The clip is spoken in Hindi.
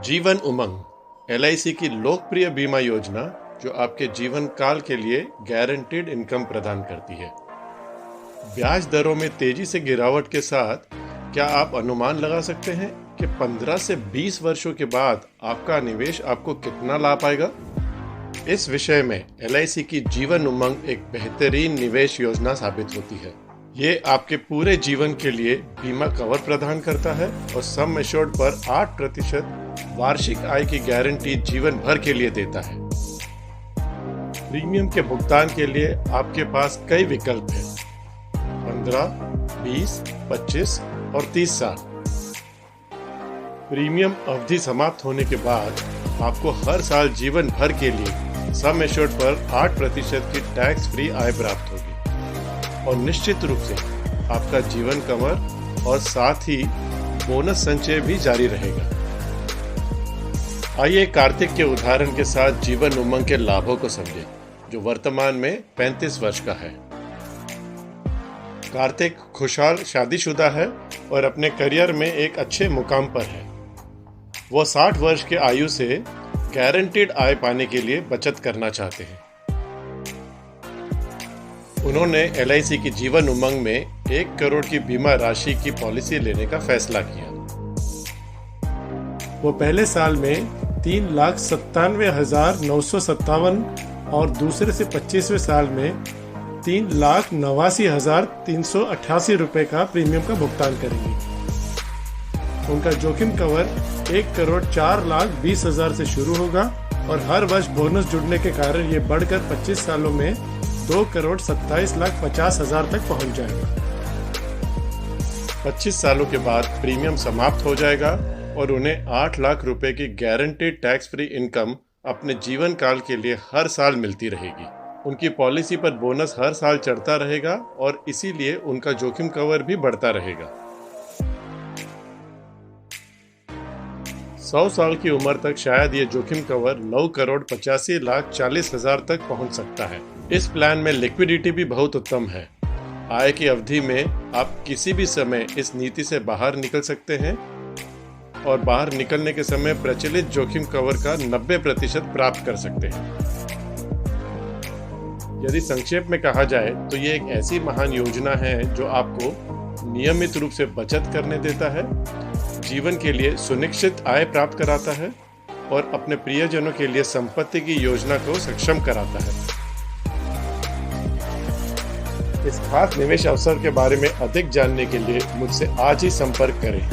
जीवन उमंग एलआईसी की लोकप्रिय बीमा योजना जो आपके जीवन काल के लिए गारंटीड इनकम प्रदान करती है। ब्याज दरों में तेजी से गिरावट के साथ क्या आप अनुमान लगा सकते हैं कि 15 से 20 वर्षों के बाद आपका निवेश आपको कितना ला पाएगा? इस विषय में एलआईसी की जीवन उमंग एक बेहतरीन निवेश योजना साबित होती है। ये आपके पूरे जीवन के लिए बीमा कवर प्रदान करता है और सम एश्योर्ड पर 8% वार्षिक आय की गारंटी जीवन भर के लिए देता है। प्रीमियम के भुगतान के लिए आपके पास कई विकल्प हैं: 15, 20, 25 और 30 साल। प्रीमियम अवधि समाप्त होने के बाद आपको हर साल जीवन भर के लिए सम एश्योर्ड पर 8% की टैक्स फ्री आय प्राप्त होगी और निश्चित रूप से आपका जीवन कवर और साथ ही बोनस संचय भी जारी रहेगा। आइए कार्तिक के उदाहरण के साथ जीवन उमंग के लाभों को समझें, जो वर्तमान में 35 वर्ष का है। कार्तिक खुशहाल शादीशुदा है और अपने करियर में एक अच्छे मुकाम पर है। वो 60 वर्ष के आयु से गारंटीड आय पाने के लिए बचत करना चाहते हैं। उन्होंने एलआईसी की जीवन उमंग में 1 करोड़ की बीमा राशि की पॉलिसी लेने का फैसला किया। वो पहले साल में 3,97,957 और दूसरे से 25वें साल में 3,89,388 रुपए का प्रीमियम का भुगतान करेंगे। उनका जोखिम कवर 1,04,20,000 से शुरू होगा और हर वर्ष बोनस जुड़ने के कारण ये बढ़कर 25 सालों में 2,27,50,000 तक पहुंच जाएगा। 25 सालों के बाद प्रीमियम समाप्त हो जाएगा और उन्हें 8 लाख रुपए की गारंटीड टैक्स फ्री इनकम अपने जीवन काल के लिए हर साल मिलती रहेगी। उनकी पॉलिसी पर बोनस हर साल चढ़ता रहेगा और इसीलिए उनका जोखिम कवर भी बढ़ता रहेगा। 100 साल की उम्र तक शायद ये जोखिम कवर 9,85,40,000 तक पहुंच सकता है। इस प्लान में लिक्विडिटी भी बहुत उत्तम है। आय की अवधि में आप किसी भी समय इस नीति से बाहर निकल सकते हैं और बाहर निकलने के समय प्रचलित जोखिम कवर का 90% प्राप्त कर सकते हैं। यदि संक्षेप में कहा जाए तो ये एक ऐसी महान योजना है जो आपको नियमित रूप से बचत करने देता है, जीवन के लिए सुनिश्चित आय प्राप्त कराता है और अपने प्रियजनों के लिए संपत्ति की योजना को सक्षम कराता है। इस खास निवेश अवसर के बारे में अधिक जानने के लिए मुझसे आज ही संपर्क करें।